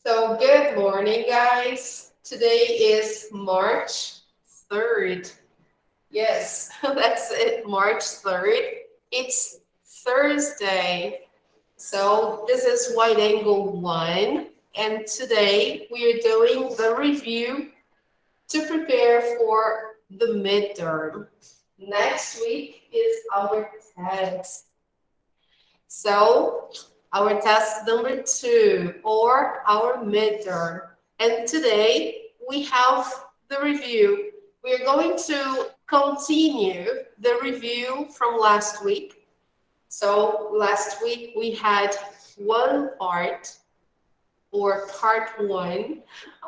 So good morning, guys. Today is March 3rd. Yes, that's it, March 3rd. It's Thursday. So this is wide angle 1. And today we are doing the review to prepare for the midterm. Next week is our test. So our test number 2 or our midterm. And today we have the review. We're going to continue the review from last week. So last week we had one part or part 1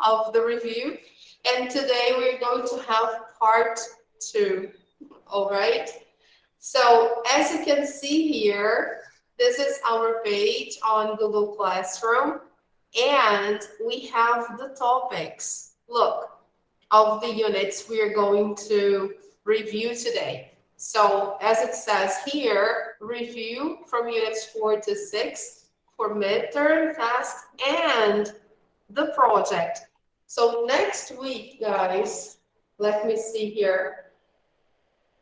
of the review. And today we're going to have part 2. All right. So as you can see here, this is our page on Google Classroom, and we have the topics, look, of the units we are going to review today. So as it says here, review from units 4 to 6 for midterm test and the project. So next week, guys, let me see here.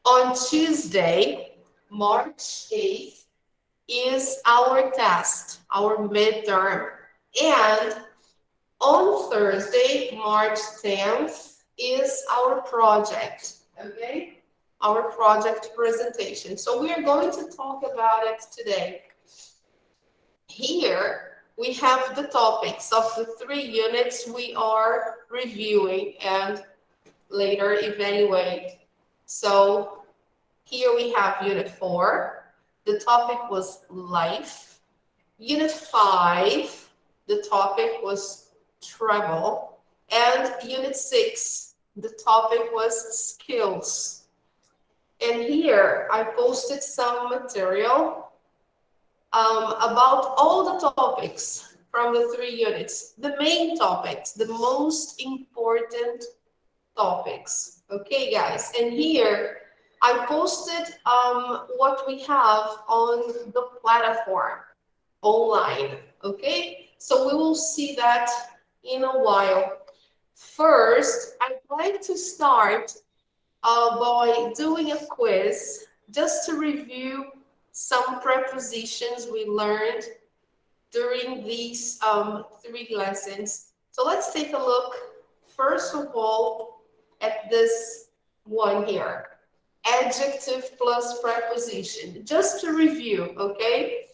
On Tuesday, March 8th, is our test, our midterm. And on Thursday, March 10th, is our project, okay? Our project presentation. So we are going to talk about it today. Here, we have the topics of the 3 units we are reviewing and later evaluate. So here we have Unit 4. The topic was life. Unit 5, the topic was travel. And Unit 6, the topic was skills. And here I posted some material about all the topics from the 3 units. The main topics, the most important topics. Okay, guys, and here I posted what we have on the platform online, okay? So we will see that in a while. First, I'd like to start by doing a quiz just to review some prepositions we learned during these 3 lessons. So let's take a look, first of all, at this one here. Adjective plus preposition, just to review, okay?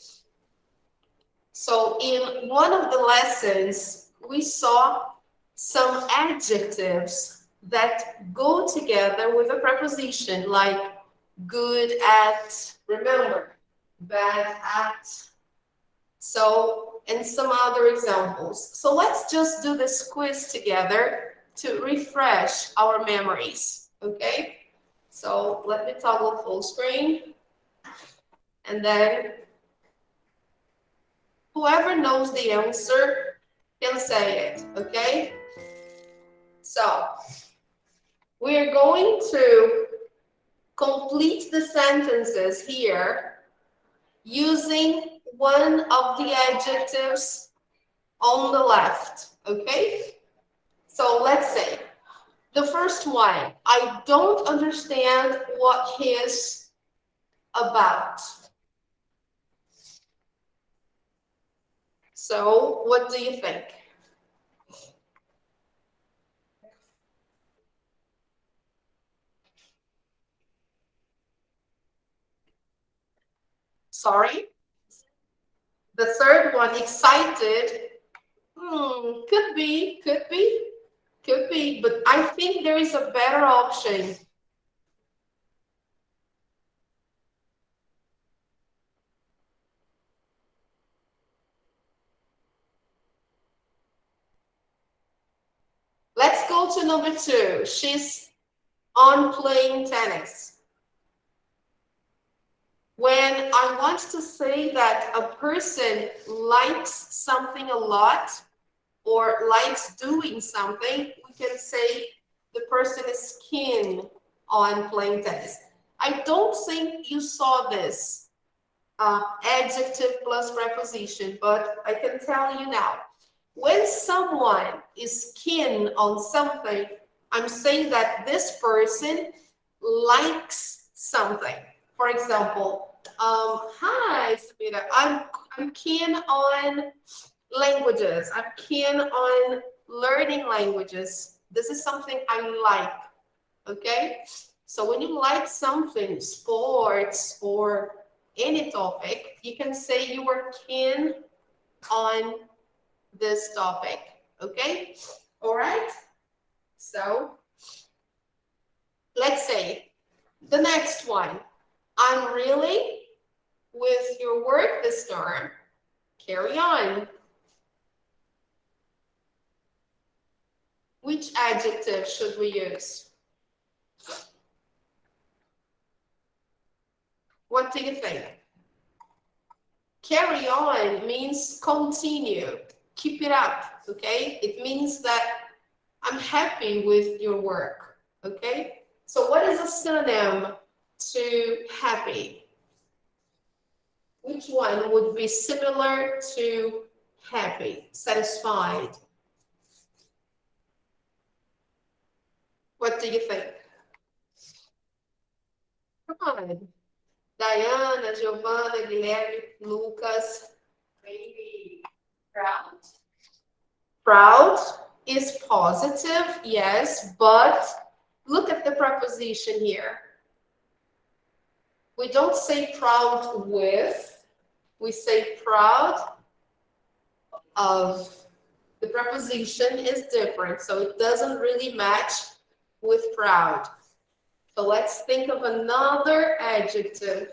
So in one of the lessons, we saw some adjectives that go together with a preposition, like good at, remember, bad at, so, and some other examples. So let's just do this quiz together to refresh our memories, okay? So let me toggle full screen, and then whoever knows the answer can say it, okay? So we are going to complete the sentences here using one of the adjectives on the left, okay? So let's say the first one, I don't understand what he's about. So what do you think? Sorry? The third one, excited. Could be, but I think there is a better option. Let's go to number 2. She's on playing tennis. When I want to say that a person likes something a lot or likes doing something, we can say the person is keen on playing tennis. I don't think you saw this adjective plus preposition, but I can tell you now. When someone is keen on something, I'm saying that this person likes something. For example, hi, Samira, I'm keen on languages. I'm keen on learning languages. This is something I like, okay? So when you like something, sports or any topic, you can say you were keen on this topic, okay? All right? So let's say the next one. I'm really with your work this term. Carry on. Which adjective should we use? What do you think? Carry on means continue, keep it up, okay? It means that I'm happy with your work, okay? So what is a synonym to happy? Which one would be similar to happy, satisfied? What do you think? Come on. Diana, Giovanna, Guilherme, Lucas. Maybe proud. Proud is positive, yes, but look at the preposition here. We don't say proud with, we say proud of. The preposition is different, so it doesn't really match with proud. So let's think of another adjective.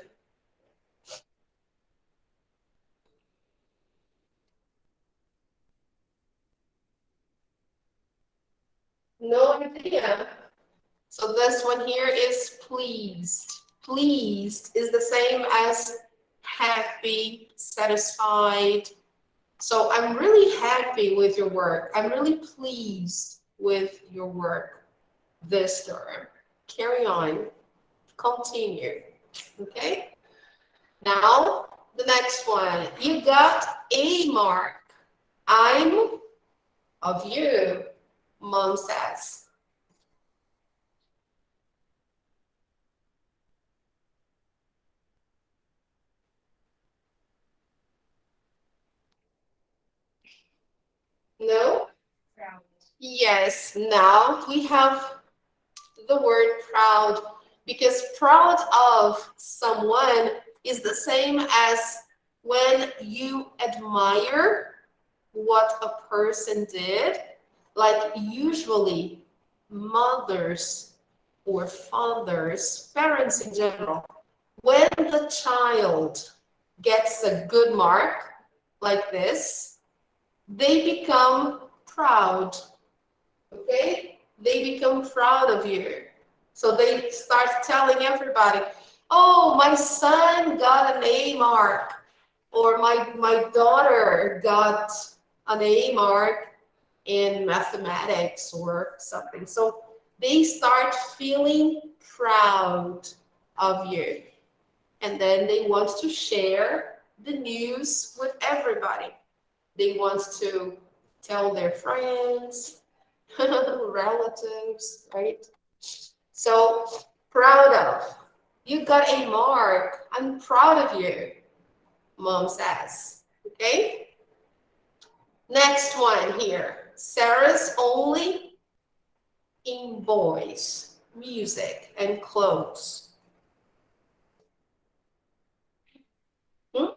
No idea. So this one here is pleased. Pleased is the same as happy, satisfied. So I'm really happy with your work. I'm really pleased with your work this term. Carry on. Continue. Okay? Now, the next one. You got a mark. I'm of you, Mom says. No? Yes, now we have the word proud because proud of someone is the same as when you admire what a person did, like usually mothers or fathers, parents in general, when the child gets a good mark like this, they become proud, okay? They become proud of you. So they start telling everybody, oh, my son got an A mark, or my daughter got an A mark in mathematics or something. So they start feeling proud of you. And then they want to share the news with everybody. They want to tell their friends, relatives, right? So proud of. You got a mark. I'm proud of you, Mom says. Okay? Next one here. Sarah's only in boys, music, and clothes. Hmm?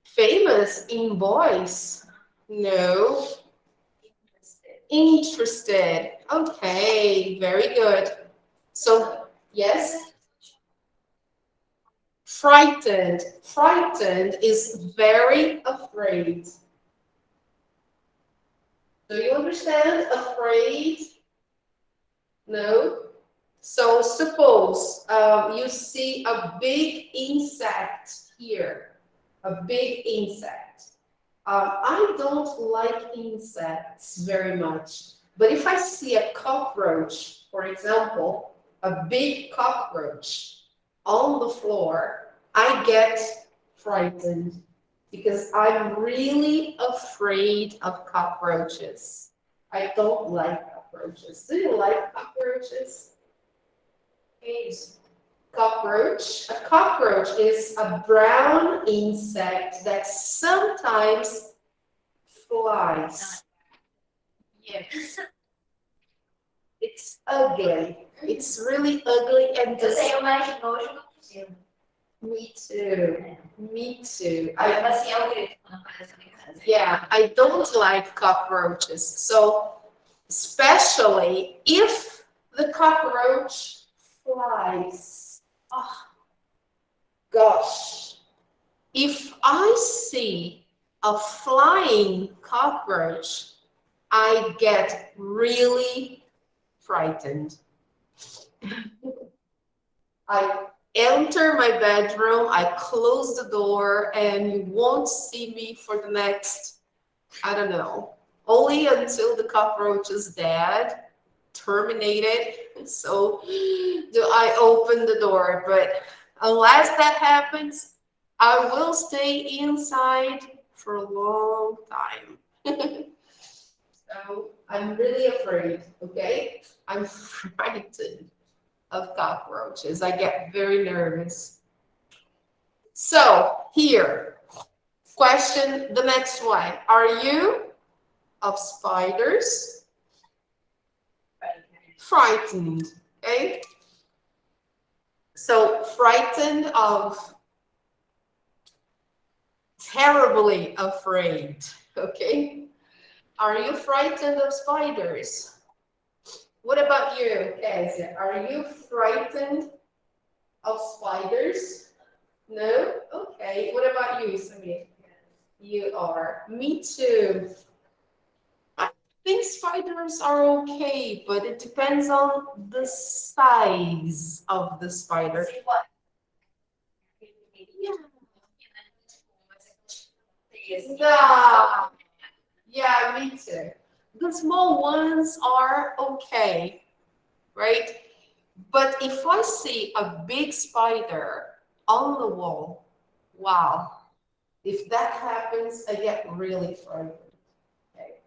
Famous in boys? No. Interested. Okay, very good. So, yes, frightened. Frightened is very afraid. Do you understand? Afraid? No? So suppose you see a big insect here, a big insect. I don't like insects very much, but if I see a cockroach, for example, a big cockroach on the floor, I get frightened. because I'm really afraid of cockroaches. I don't like cockroaches. Do you like cockroaches? Yes. Cockroach. A cockroach is a brown insect that sometimes flies. Yes. It's ugly. It's really ugly and Eu tenho mais nojo do que medo. Me too. Me too. Olha, assim é o grito quando aparece na minha casa. Yeah, I don't like cockroaches. So, especially if the cockroach flies. Oh, gosh. If I see a flying cockroach, I get really frightened. I enter my bedroom, I close the door, and you won't see me for the next, I don't know, only until the cockroach is dead, terminated. So do I open the door. But unless that happens, I will stay inside for a long time. So I'm really afraid, okay? I'm frightened of cockroaches. I get very nervous. So here, question the next one. Are you of spiders? Frightened, okay? So frightened of, terribly afraid, okay? Are you frightened of spiders? What about you, Kezia? Are you frightened of spiders? No? Okay. What about you, Samir? You are. Me too. I think spiders are okay, but it depends on the size of the spider. See what? Yeah. Yeah, me too. The small ones are okay, right? But if I see a big spider on the wall, wow. If that happens, I get really frightened. Okay.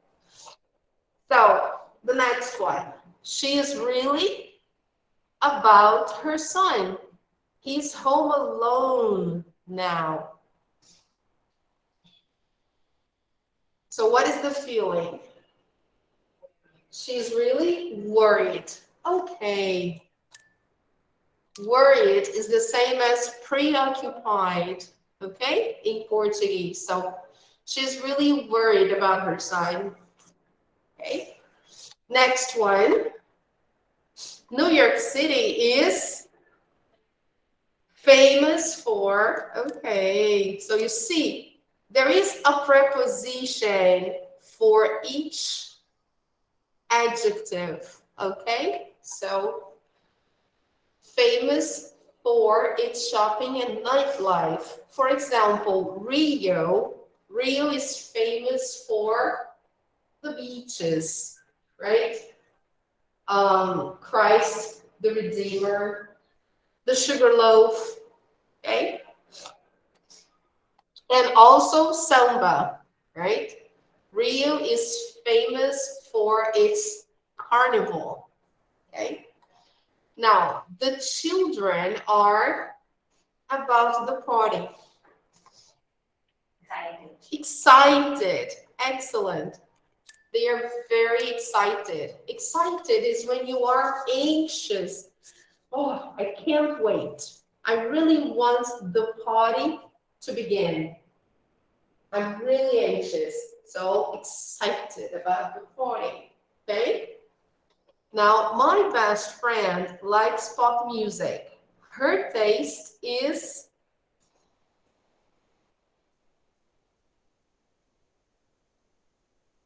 So the next one. She is really about her son. He's home alone now. So what is the feeling? She's really worried. Okay. Worried is the same as preoccupied, okay, in Portuguese. So she's really worried about her son. Okay. Next one. New York City is famous for, okay, so you see, there is a preposition for each adjective, okay? So famous for its shopping and nightlife. For example, Rio. Rio is famous for the beaches, right? Christ the Redeemer, the sugar loaf, okay? And also samba, right? Rio is famous for its carnival, okay? Now, the children are about the party. Excited. Excellent. They are very excited. Excited is when you are anxious. Oh, I can't wait. I really want the party to begin. I'm really anxious, so excited about the party. Okay? Now, my best friend likes pop music. Her taste is,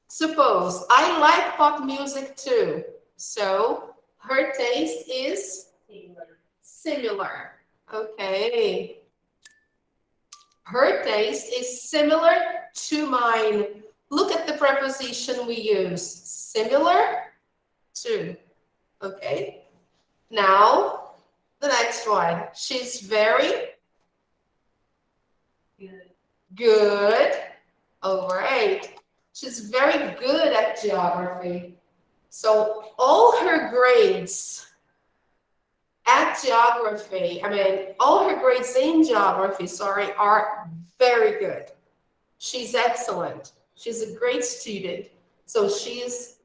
suppose I like pop music too. So her taste is similar. Okay. Her taste is similar to mine. Look at the preposition we use. Similar to. Okay. Now, the next one. She's very Good. All right. She's very good at geography. So all her grades at geography, all her grades in geography, sorry, are very good. She's excellent. She's a great student. So she's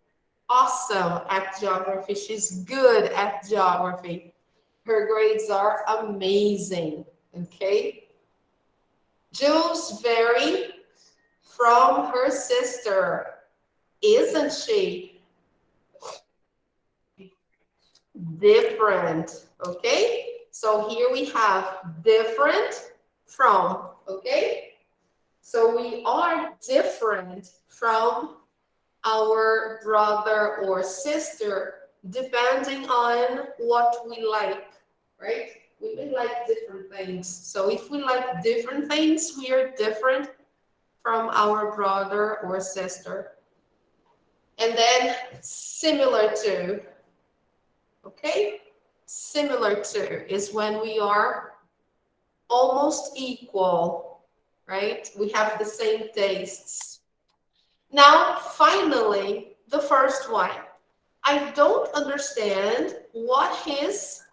awesome at geography. She's good at geography. Her grades are amazing. Okay. Jules vary from her sister, isn't she? Different. Okay. So here we have different from. Okay. So we are different from our brother or sister depending on what we like, right? We may like different things. So if we like different things, we are different from our brother or sister. And then similar to, okay? Similar to is when we are almost equal, right? We have the same tastes. Now, finally, the first one. I don't understand what he's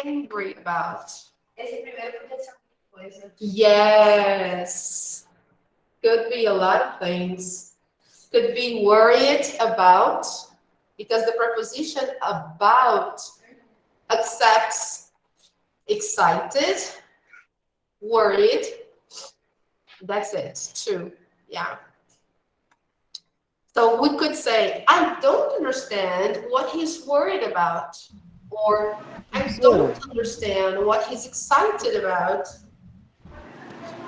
angry about. Esse primeiro podia ser uma coisa. Yes. Could be a lot of things. Could be worried about, because the preposition about accepts excited, worried. That's it, two. Yeah. So we could say, I don't understand what he's worried about. Or I don't understand what he's excited about.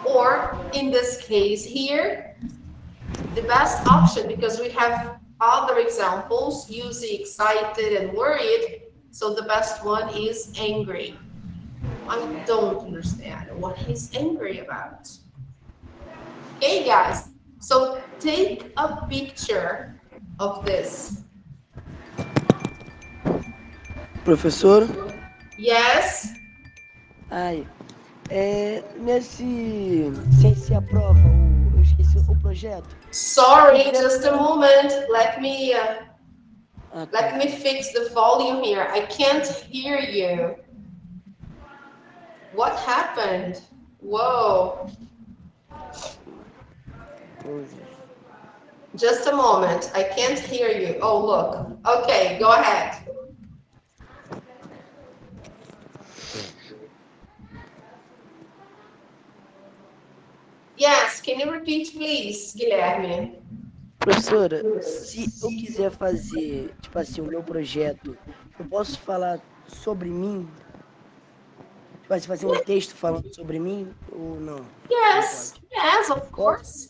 Or in this case here, the best option, because we have other examples using excited and worried. So the best one is angry. I don't understand what he's angry about. Okay, guys. So take a picture of this. Professor, Yes. ai, sem ser a prova, eu esqueci o projeto. Sorry, just a moment. Let me Ah, tá. let me fix the volume here. I can't hear you. What happened? Whoa. Just a moment. I can't hear you. Oh, look. Okay, go ahead. Yes, can you repeat, please, Guilherme? Professora, se eu quiser fazer, tipo assim, o meu projeto, eu posso falar sobre mim? Tipo assim, fazer um texto falando sobre mim ou não? Yes, yes, of course.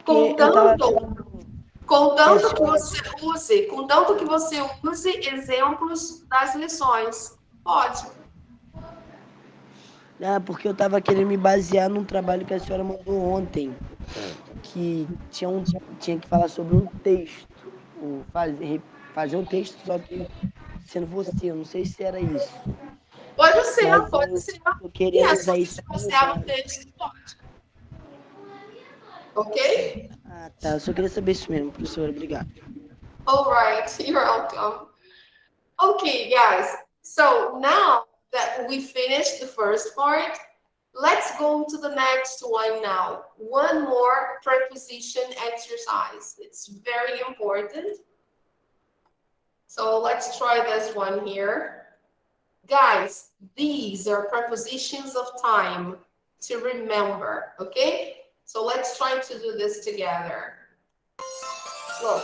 Porque eu tava Contanto que você use exemplos das lições. Pode. porque eu tava querendo me basear num trabalho que a senhora mandou ontem, que tinha que falar sobre um texto, fazer um texto, só que sendo você, eu não sei se era isso. Pode ser, Mas pode ser. eu querendo Yes, usar pode isso ser como baseado no base. texto, pode. Ok? Ah, tá. Eu só queria saber isso mesmo, professora. Obrigado. All right, you're welcome. Okay, guys. So now that we finished the first part, let's go to the next one now. One more preposition exercise. It's very important. So let's try this one here. Guys, these are prepositions of time to remember, okay? So let's try to do this together. Look,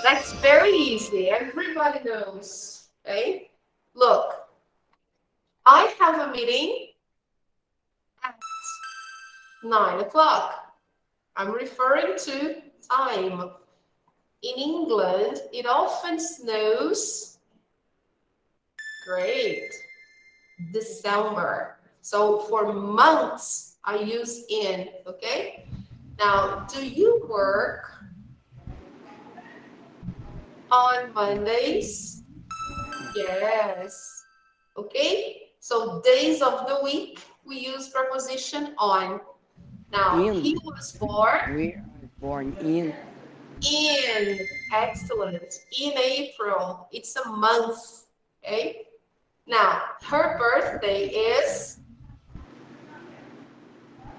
that's very easy. Everybody knows, okay? Look, I have a meeting at 9 o'clock. I'm referring to time. In England, it often snows. Great. December. So for months, I use in, okay? Now, do you work on Mondays? Yes. Okay, so days of the week we use preposition on. Now, In. he was born We are born in. excellent, in April. It's a month, okay? Now, her birthday is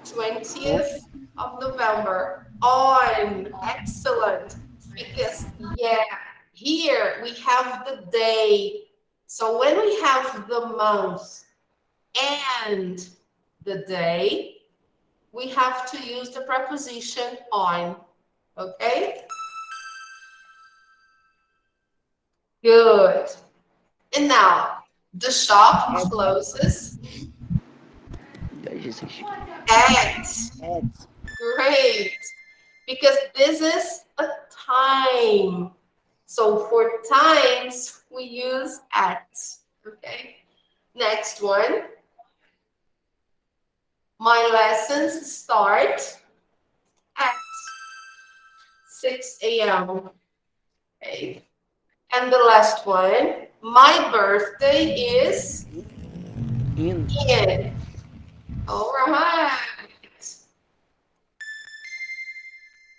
20th of November. On, excellent. Because, yeah, here we have the day. So when we have the month and the day, we have to use the preposition on, okay? Good. And now, the shop closes at. At. Great. Because this is a time. So for times, we use at. Okay. Next one. My lessons start at 6 a.m. Okay. And the last one. My birthday is In. in. All right.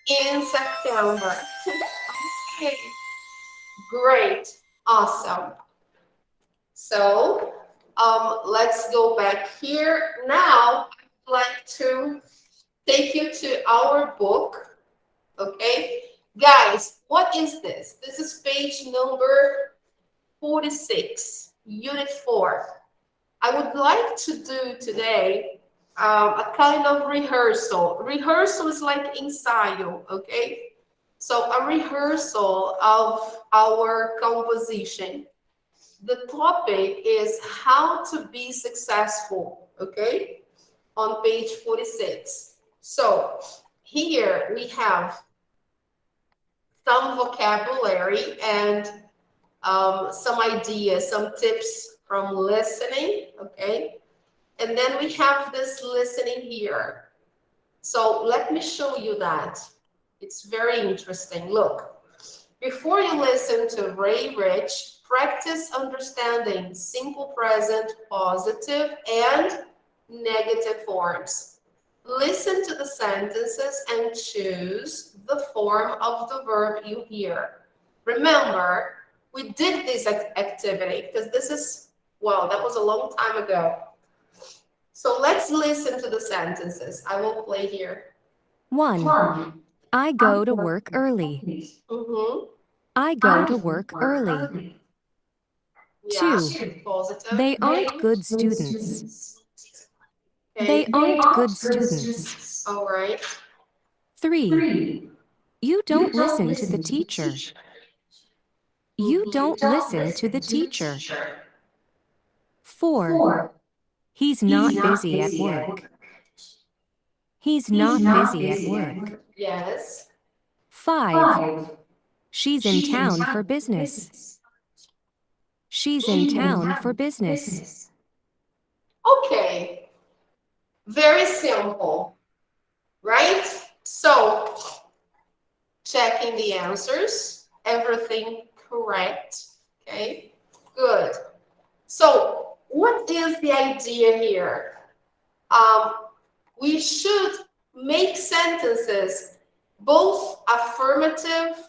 In September. Okay. Great. Awesome. So let's go back here. Now, I'd like to take you to our book. Okay. Guys, what is this? This is page number 46, Unit 4. I would like to do today a kind of rehearsal. Rehearsal is like ensayo, okay? So a rehearsal of our composition. The topic is how to be successful, okay? On page 46. So here we have some vocabulary and some ideas, some tips from listening, okay? And then we have this listening here. So let me show you that. It's very interesting. Look, before you listen to Ray Rich, practice understanding simple present, positive, and negative forms. Listen to the sentences and choose the form of the verb you hear. Remember, we did this activity because this is, well, that was a long time ago. So let's listen to the sentences. I will play here. 1. I go to work early. Mm-hmm. I go to work early. Yeah, 2. positive. They aren't good students. Okay. They aren't good students. All right. 3. You don't listen to the teacher. You don't listen to the teacher. 4. He's not busy at work. He's not busy at work. Yes. 5. She's in town for business. She's in town for business. Okay. Very simple, right? So, checking the answers, everything correct, okay? Good. So, what is the idea here? We should make sentences both affirmative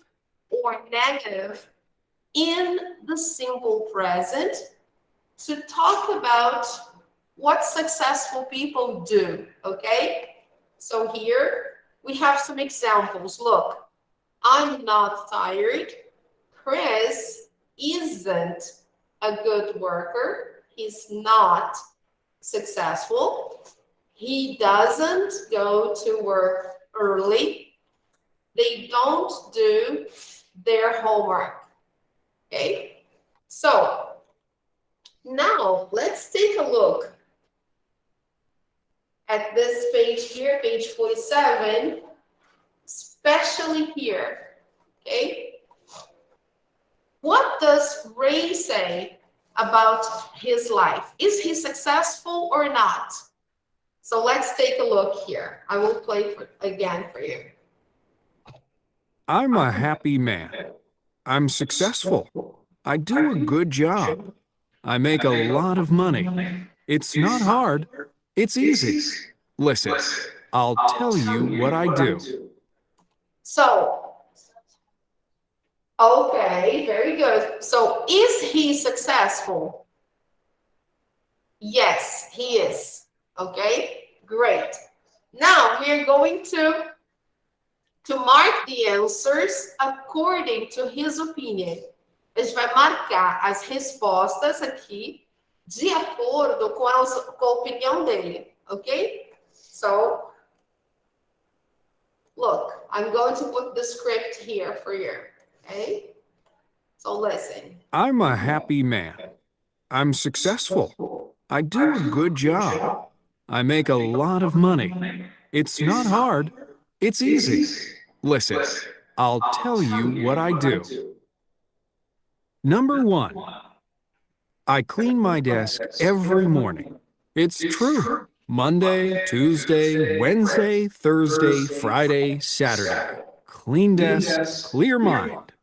or negative in the simple present to talk about what successful people do, okay? So here we have some examples. Look, I'm not tired. Chris isn't a good worker. He's not successful. He doesn't go to work early. They don't do their homework. Okay? So, now let's take a look at this page here, page 47, especially here. Okay? What does Ray say about his life? Is he successful or not? So let's take a look here. I will play again for you. I'm a happy man. I'm successful. I do a good job. I make a lot of money. It's not hard. It's easy. Listen, I'll tell you what I do. So, okay, very good. So, is he successful? Yes, he is. Okay, great. Now, we're going to mark the answers according to his opinion. A gente vai marcar as respostas aqui de acordo com com a opinião dele, ok? So, look, I'm going to put the script here for you, okay? So listen. I'm a happy man. I'm successful. I do a good job. I make a lot of money. It's not hard. It's easy. Listen, I'll tell you what I do. Number 1. I clean my desk every morning. It's true. Monday, Tuesday, Wednesday, Thursday, Friday, Saturday. Clean desk, clear mind.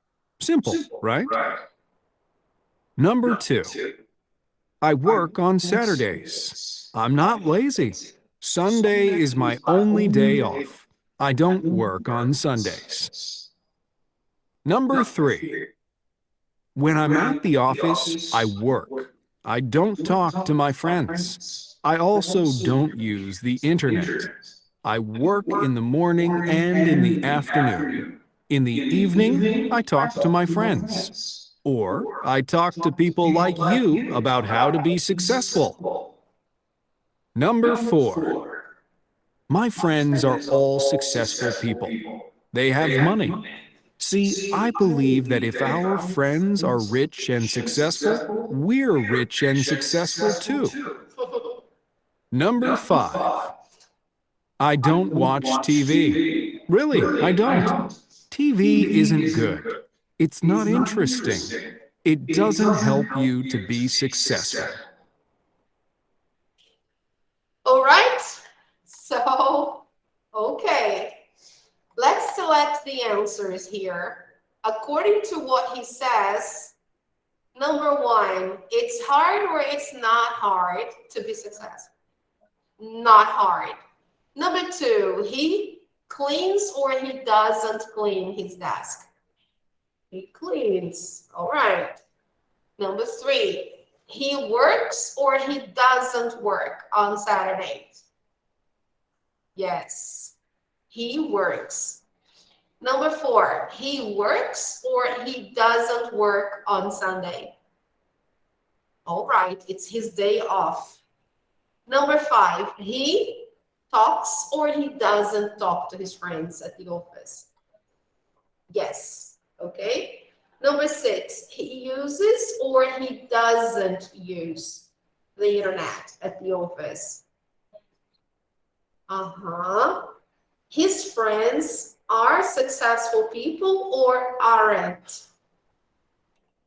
Simple, right? Number 2. I work on Saturdays. I'm not lazy. Sunday is my only day off. I don't work on Sundays. Number 3. When I'm at the office, I work. I don't talk to my friends. I also don't use the internet. I work in the morning and in the afternoon. In the evening, I talk to my friends. Or I talk to people like you about how to be successful. Number 4. My friends are all successful people. They have money. See, I believe that if our friends are rich and successful, we're rich and successful too. Number 5. I don't watch TV. Really, I don't. TV isn't good. It's not interesting. It doesn't help you to be successful. All right, so, okay. Let's select the answers here. According to what he says, number 1, it's hard or it's not hard to be successful. Not hard. Number 2, he cleans or he doesn't clean his desk. He cleans. All right. Number 3, he works or he doesn't work on Saturdays. Yes, he works. Number 4, he works or he doesn't work on Sunday. All right, it's his day off. Number 5, he talks or he doesn't talk to his friends at the office. Yes, okay. Number 6, he uses or he doesn't use the internet at the office. His friends are successful people or aren't.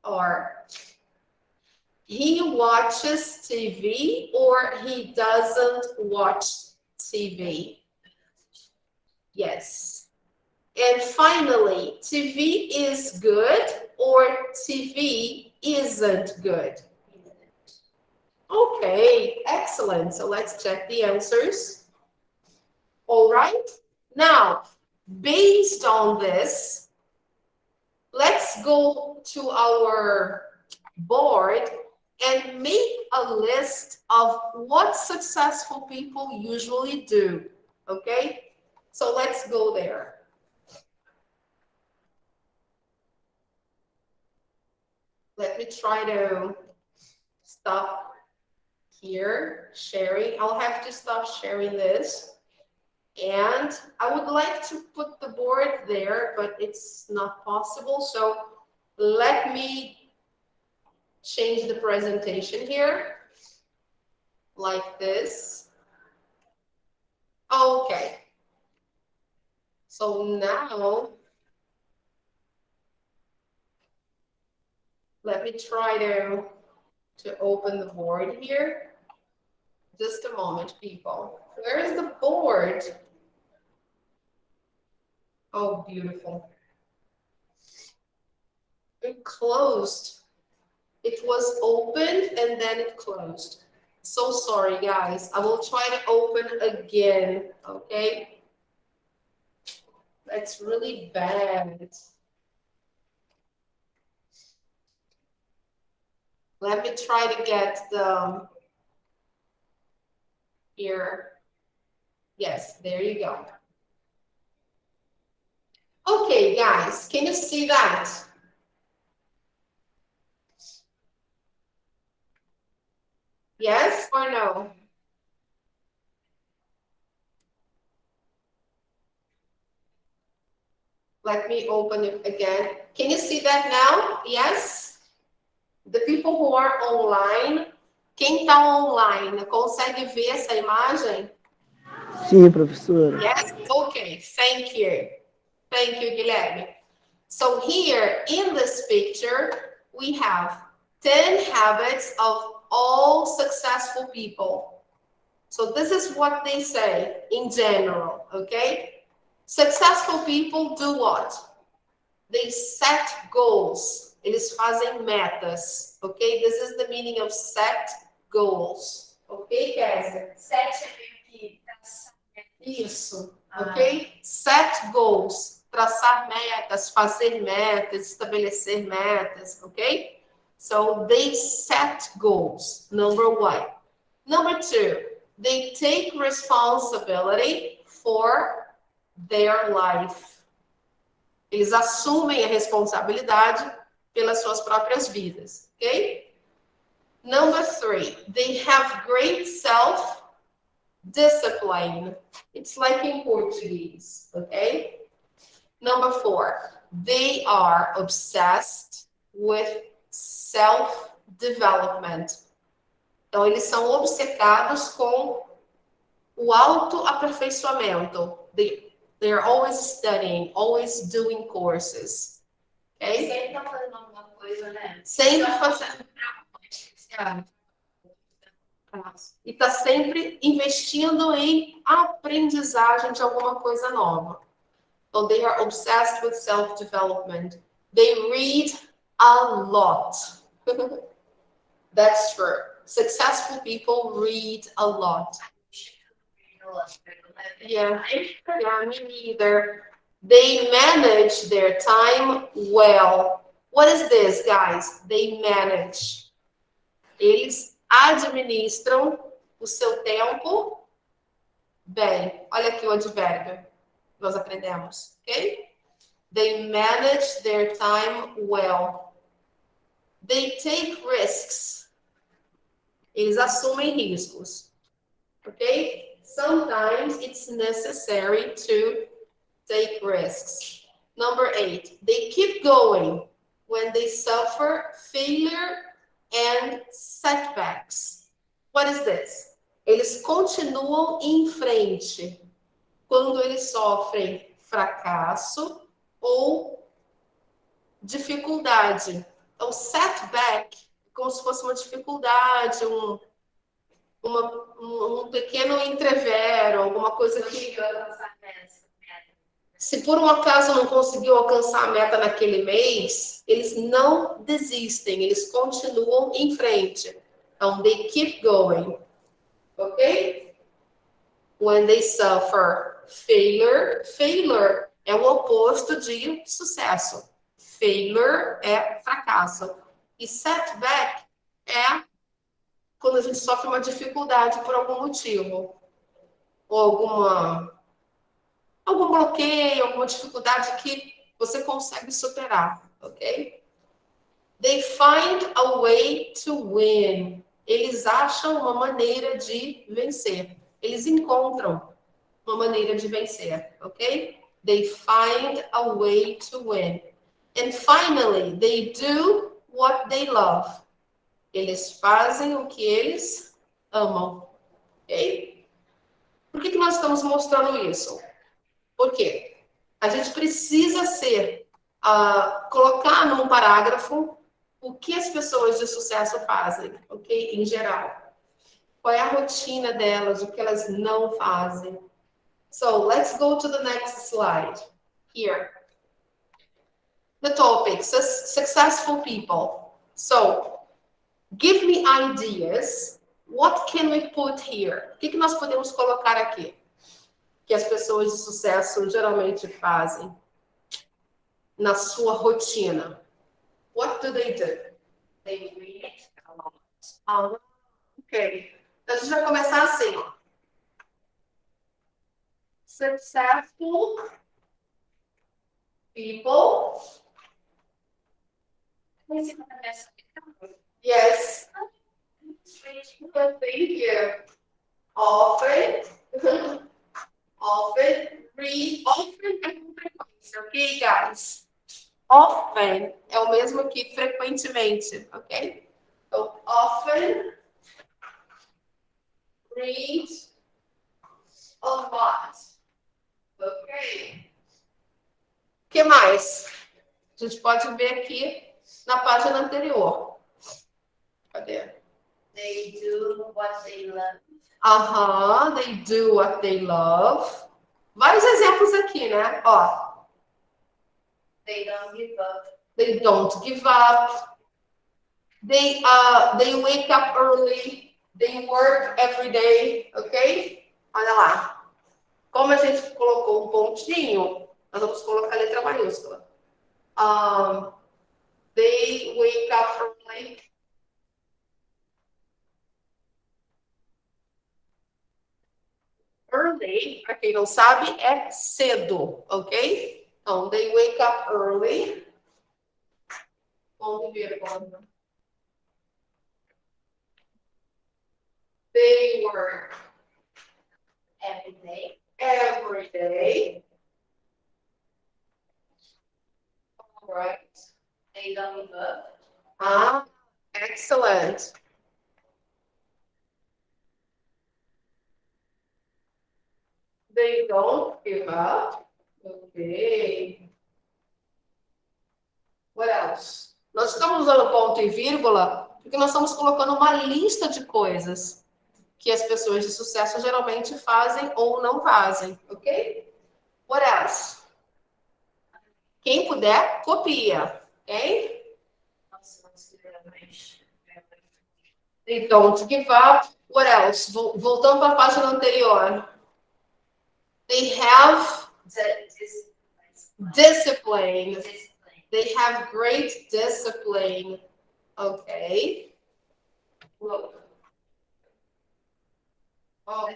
Or he watches TV or he doesn't watch TV. Yes. And finally, TV is good or TV isn't good. Okay, excellent. So let's check the answers. All right. Now, based on this, let's go to our board and make a list of what successful people usually do. Okay? So let's go there. Let me try to stop here sharing. I'll have to stop sharing this. And I would like to put the board there, but it's not possible. So let me change the presentation here like this. Okay. So now let me try to open the board here. Just a moment, people. Where is the board? Oh, beautiful. It closed. It was opened and then it closed. So sorry, guys. I will try to open again, okay? That's really bad. Let me try to get the here. Yes, there you go. Okay, guys, can you see that? Yes or no? Let me open it again. Can you see that now? Yes? The people who are online, quem está online, consegue ver essa imagem? Sim, professora. Yes? Okay, thank you. Thank you, Guilherme. So here in this picture, we have 10 habits of all successful people. So this is what they say in general, okay? Successful people do what? They set goals. Eles fazem metas, okay? This is the meaning of set goals. Okay, Kézia? 7 é meio que traçar. Isso, ok? Set goals. Traçar metas, fazer metas, estabelecer metas, ok? So they set goals, number 1. Number 2, they take responsibility for their life. Eles assumem a responsabilidade pelas suas próprias vidas, ok? Number 3, they have great self-discipline. It's like in Portuguese, okay? Number 4, they are obsessed with self-development. Então, eles são obcecados com o autoaperfeiçoamento. They are always studying, always doing courses. Okay? Sempre tá fazendo alguma coisa, né? Sempre fazendo. E está sempre investindo em aprendizagem de alguma coisa nova. So they are obsessed with self-development. They read a lot. That's true. Successful people read a lot. Yeah, me neither. They manage their time well. What is this, guys? They manage. Eles administram o seu tempo bem. Olha aqui o advérbio. Nós aprendemos, ok? They manage their time well. They take risks. Eles assumem riscos, ok? Sometimes it's necessary to take risks. Number 8, they keep going when they suffer failure and setbacks. What is this? Eles continuam em frente quando eles sofrem fracasso ou dificuldade. Então, setback, como se fosse uma dificuldade, um pequeno entrevero, alguma coisa que... Se por um acaso não conseguiu alcançar a meta naquele mês, eles não desistem, eles continuam em frente. Então, they keep going. Ok? When they suffer failure, failure é o oposto de sucesso. Failure é fracasso. E setback é quando a gente sofre uma dificuldade por algum motivo. Ou algum bloqueio, alguma dificuldade que você consegue superar, ok? They find a way to win. Eles acham uma maneira de vencer. Eles encontram uma maneira de vencer, ok? They find a way to win. And finally, they do what they love. Eles fazem o que eles amam, ok? Por que nós estamos mostrando isso? Por quê? A gente precisa colocar num parágrafo o que as pessoas de sucesso fazem, ok? Em geral. Qual é a rotina delas, o que elas não fazem. So, let's go to the next slide. Here. The topic, successful people. So, give me ideas What can we put here? O que nós podemos colocar aqui? Que as pessoas de sucesso geralmente fazem na sua rotina. What do? They read a lot. Ah, ok. Então, a gente vai começar assim, ó. Successful people. Mas você começa Yes. a Thank you. Often. Often read. Often é com frequência, ok, guys? Often é o mesmo que frequentemente, ok? Então, often read a lot. Ok. O que mais? A gente pode ver aqui na página anterior. Cadê? They do what they love. They do what they love. Vários exemplos aqui, né? Ó, They don't give up. they don't give up. They wake up early. They work every day, ok? Olha lá. Como a gente colocou um pontinho, nós vamos colocar a letra maiúscula. They wake up early. Early, para quem não sabe, é cedo, ok? Então, they wake up early. Vamos ver agora. They work Every day. every day. All right. They don't give up. Excellent. They don't give up. Ok. What else? Nós estamos usando ponto e vírgula porque nós estamos colocando uma lista de coisas que as pessoas de sucesso geralmente fazem ou não fazem, ok? What else? Quem puder, copia, ok? Nossa, não escreveu mais. They don't give up. What else? Voltando para a página anterior. They have discipline. They have great discipline. Ok. Whoa. Oh,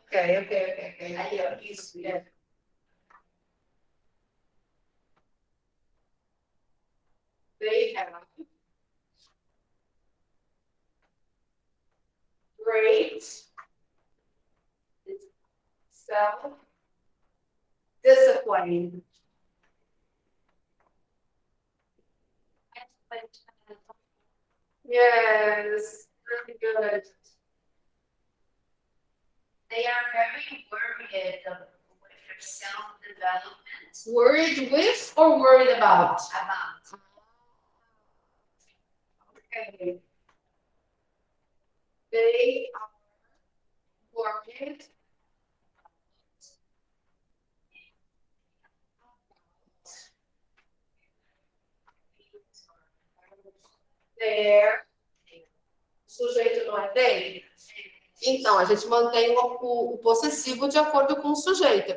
ok. Aí, ó, isso. They have great self-discipline. Yes, really good. They are very worried with their self-development. Worried with or worried about? About. Okay. They are worried their sujeito não é they? Então, a gente mantém o possessivo de acordo com o sujeito.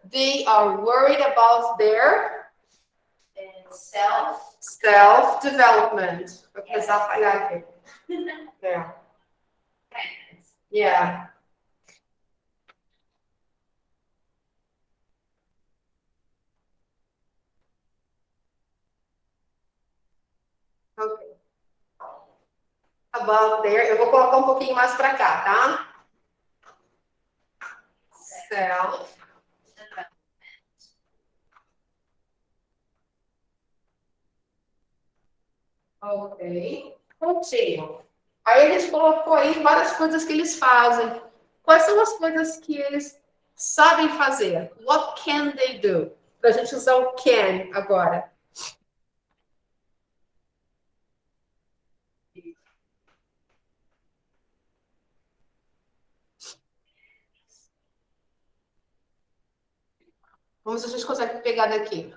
They are worried about their self-development. Vou começar a falhar aqui. Yeah. Okay. About there. Eu vou colocar um pouquinho mais para cá, tá? Self. Ok. Prontinho. Aí a gente colocou aí várias coisas que eles fazem. Quais são as coisas que eles sabem fazer? What can they do? Para a gente usar o can agora. Vamos ver se a gente consegue pegar daqui.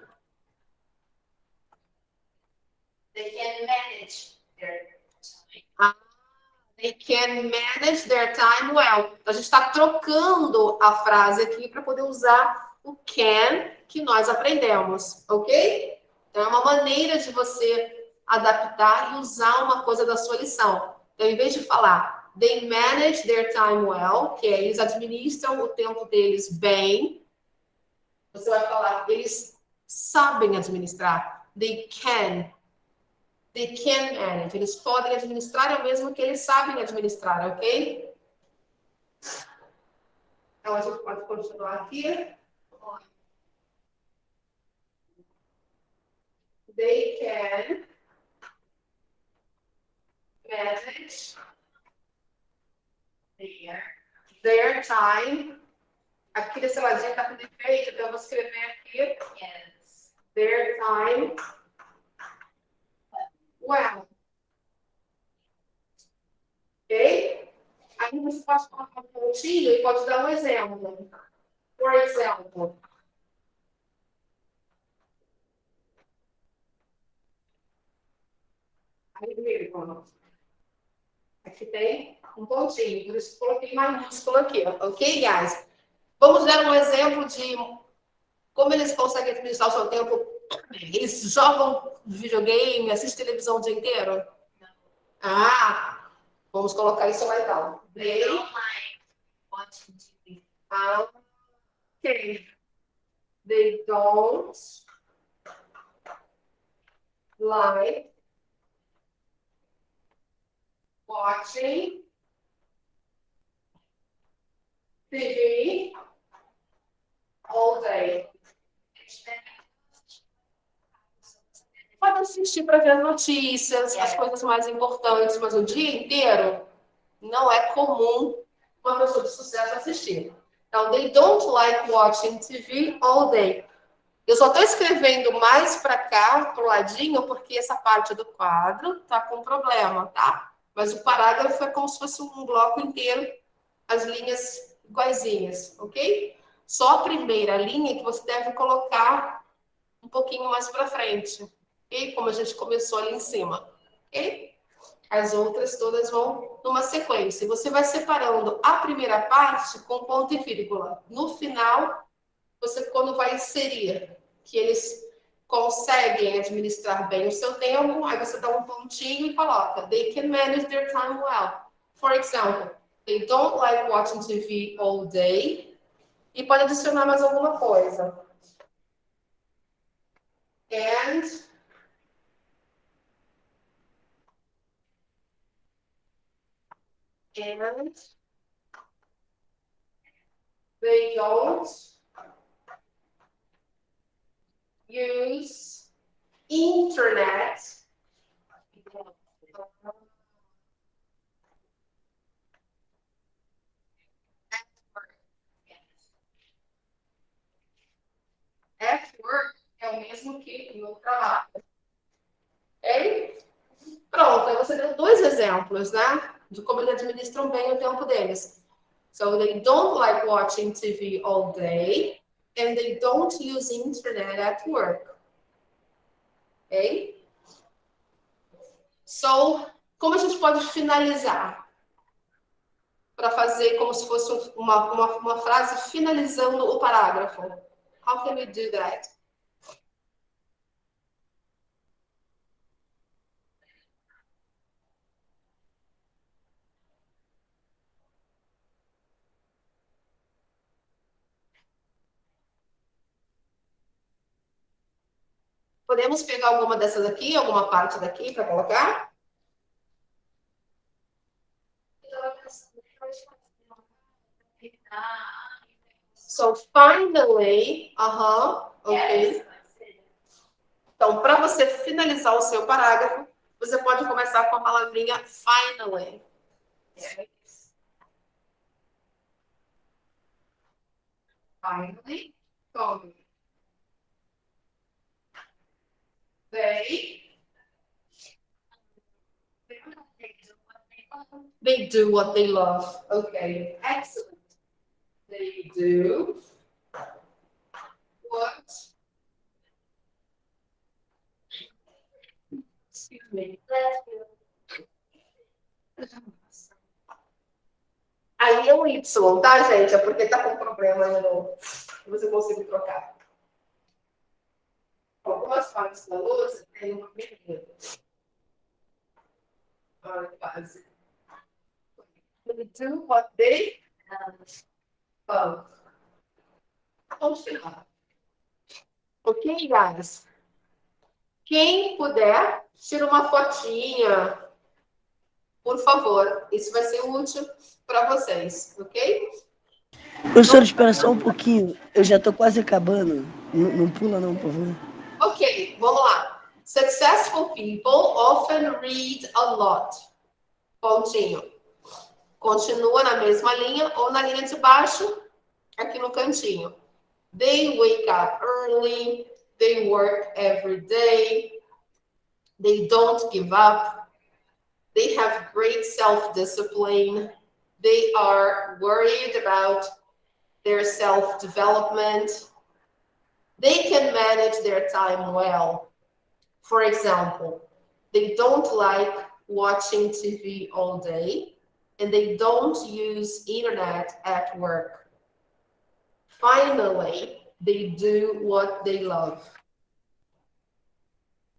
They can manage their time. They can manage their time well. Então, a gente está trocando a frase aqui para poder usar o can que nós aprendemos, ok? Então, é uma maneira de você adaptar e usar uma coisa da sua lição. Então, em vez de falar they manage their time well, que é eles administram o tempo deles bem, você vai falar eles sabem administrar. They can manage. Eles podem administrar é o mesmo que eles sabem administrar, ok? Então, a gente pode continuar aqui. They can manage their time. Aqui desse ladinho está com defeito, então eu vou escrever aqui. Yes. Their time well. Ok? Aí você pode colocar um pontinho e pode dar um exemplo. Por exemplo. Aí, vírgula. Aqui tem um pontinho, por isso coloquei maiúsculo aqui, ok, guys? Vamos dar um exemplo de como eles conseguem administrar o seu tempo. Eles jogam videogame, assistem televisão o dia inteiro? Ah, vamos colocar isso lá então. They don't like watching TV. Okay. They don't like watching TV all day. Pode assistir para ver as notícias, as coisas mais importantes, mas o dia inteiro não é comum uma pessoa de sucesso assistir. Então, they don't like watching TV all day. Eu só estou escrevendo mais para cá, para o ladinho, porque essa parte do quadro está com problema, tá? Mas o parágrafo é como se fosse um bloco inteiro, as linhas iguaizinhas, ok? Só a primeira linha que você deve colocar um pouquinho mais para frente, ok? Como a gente começou ali em cima, ok? As outras todas vão numa sequência. Você vai separando a primeira parte com ponto e vírgula. No final, você, quando vai inserir que eles conseguem administrar bem o seu tempo, aí você dá um pontinho e coloca they can manage their time well. For example, they don't like watching TV all day. E pode adicionar mais alguma coisa. And they don't use internet at work. É o mesmo que no trabalho. Ok? Pronto, aí você deu dois exemplos, né? De como eles administram bem o tempo deles. So they don't like watching TV all day and they don't use internet at work. Ok? So, como a gente pode finalizar? Para fazer como se fosse uma frase finalizando o parágrafo. How can we do that? Podemos pegar alguma dessas aqui, alguma parte daqui para colocar? So, finally, ok. Então, para você finalizar o seu parágrafo, você pode começar com a palavrinha finally. Finally, come. They do what they love. Okay, excellent. They do what? Excuse me. um Y, tá, gente? É porque tá com problema aí no... Mas eu consigo trocar. Algumas partes da louça tem uma medida. Olha, quase. They do what they love. Continuar. Ok, guys? Quem puder, tira uma fotinha, por favor. Isso vai ser útil para vocês, ok? Professor, espera só um pouquinho. Eu já tô quase acabando. Não pula não, por favor. Ok, vamos lá. Successful people often read a lot. Pontinho. Continua na mesma linha ou na linha de baixo, aqui no cantinho. They wake up early. They work every day. They don't give up. They have great self-discipline. They are worried about their self-development. They can manage their time well. For example, they don't like watching TV all day, and they don't use internet at work. Finally, they do what they love.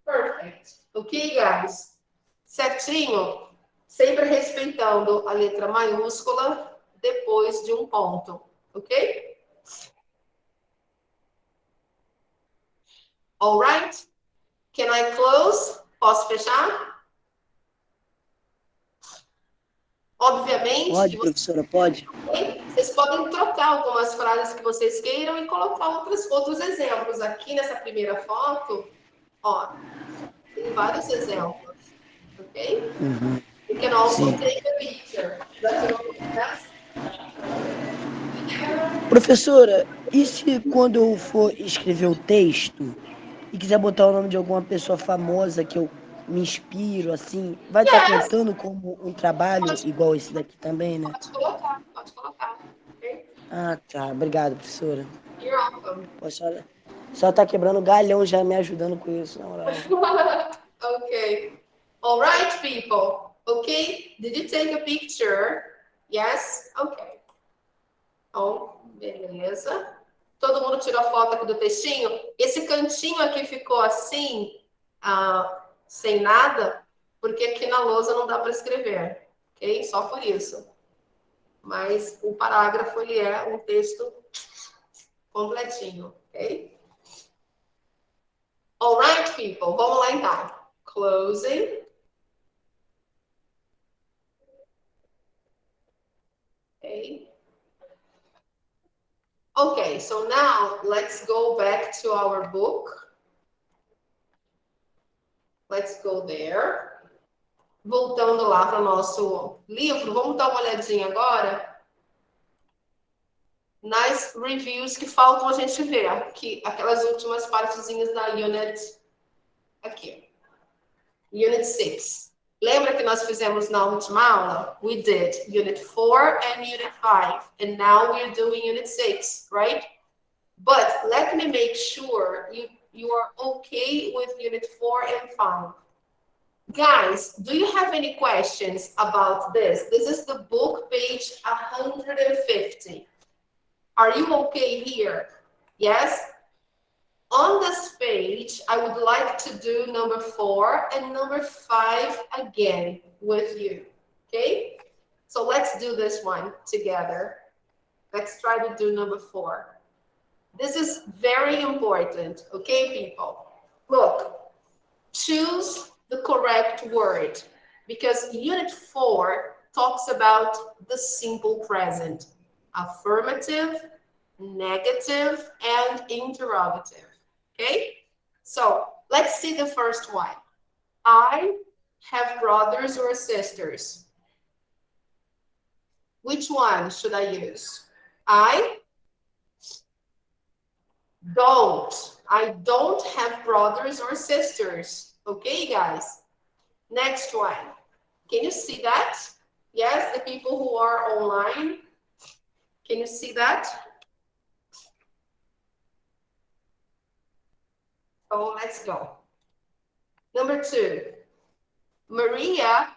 Perfect. Ok, guys? Certinho? Sempre respeitando a letra maiúscula depois de um ponto. Ok? All right? Can I close? Posso fechar? Obviamente Pode, que professora, pode? vocês podem trocar algumas frases que vocês queiram e colocar outros exemplos. Aqui nessa primeira foto, ó, tem vários exemplos, ok? Uhum. You can also Sim. take a picture. That's your best. Professora, e se quando eu for escrever o texto e quiser botar o nome de alguma pessoa famosa que eu me inspiro, assim, vai estar Yes, contando como um trabalho igual esse daqui também, né? pode colocar, pode colocar. Ok? Ah, tá. Obrigado, professora. You're welcome. Poxa, só tá quebrando galhão já me ajudando com isso, na moral. Okay. All right, people. Okay. Did you take a picture? Yes? Okay. Então, beleza. Todo mundo tirou a foto aqui do textinho? Esse cantinho aqui ficou assim, sem nada, porque aqui na lousa não dá para escrever, ok? Só por isso. Mas o parágrafo, ele é um texto completinho, ok? All right, people. Vamos lá, então. Closing. Okay. Okay, so now let's go back to our book. Let's go there. Voltando lá para o nosso livro, vamos dar uma olhadinha agora nas reviews que faltam a gente ver, aqui, aquelas últimas partezinhas da Unit, aqui, Unit 6. Lembra que nós fizemos na última aula? We did Unit 4 and Unit 5, and now we're doing Unit 6, right? But let me make sure you are okay with Unit 4 and 5. Guys, do you have any questions about this? This is the book, page 150. Are you okay here? Yes? On this page, I would like to do number 4 and number 5 again with you. Okay? So let's do this one together. Let's try to do number 4. This is very important, okay, people? Look, choose the correct word, because Unit 4 talks about the simple present, affirmative, negative, and interrogative, okay? So let's see the first one. I have brothers or sisters. Which one should I use? I don't have brothers or sisters. Okay, guys. Next one. Can you see that? Yes, the people who are online. Can you see that? Oh, let's go. Number 2. Maria.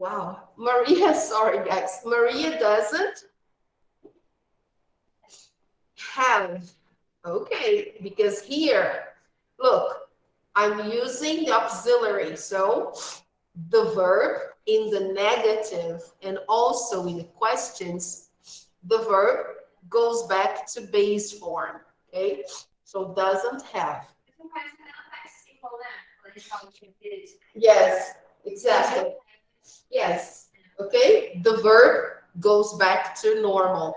Wow. Maria, sorry guys. Maria doesn't have. Okay, because here, look, I'm using the auxiliary. So the verb in the negative and also in the questions, the verb goes back to base form. Okay, so doesn't have. Yes, exactly. Yes. Okay, the verb goes back to normal.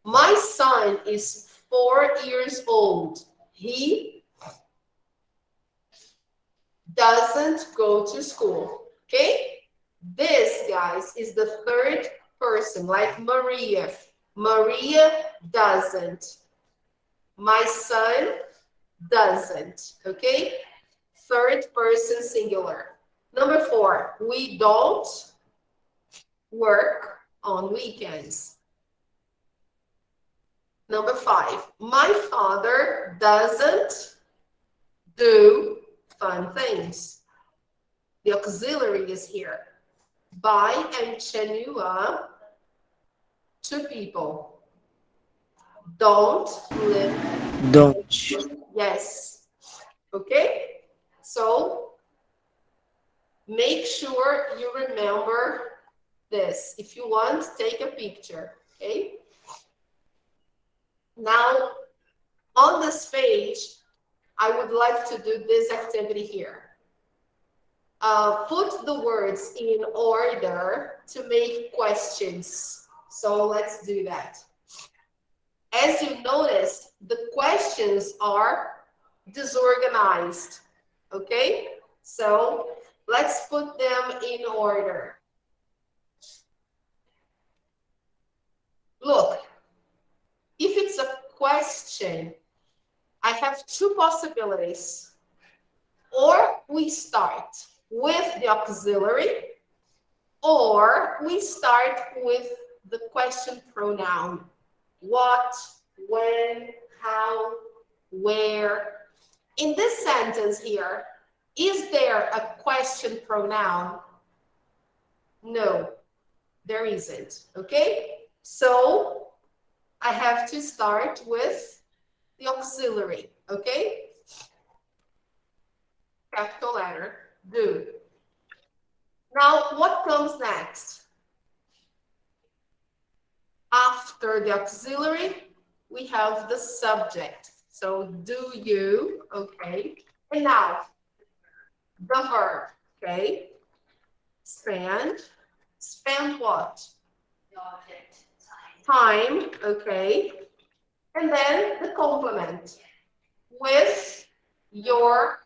My son is 4 years old. He doesn't go to school. Okay? This, guys, is the third person, like Maria. Maria doesn't. My son doesn't. Okay? Third person singular. Number 4, we don't work on weekends. Number 5, my father doesn't do fun things. The auxiliary is here. By and Chenua, 2 people. Don't live. Don't. Yes. Okay? So make sure you remember this. If you want, take a picture. Okay? Now, on this page, I would like to do this activity here. Put the words in order to make questions. So let's do that. As you notice, the questions are disorganized. Okay? So let's put them in order. Look, if it's a question, I have 2 possibilities. Or we start with the auxiliary, or we start with the question pronoun. What, when, how, where. In this sentence here, is there a question pronoun? No, there isn't. Okay? So I have to start with the auxiliary. Okay? Capital letter, do. Now, what comes next? After the auxiliary, we have the subject. So, do you, okay. And now, the verb, okay. Spend. Spend what? The object, Time, okay. And then the complement. With your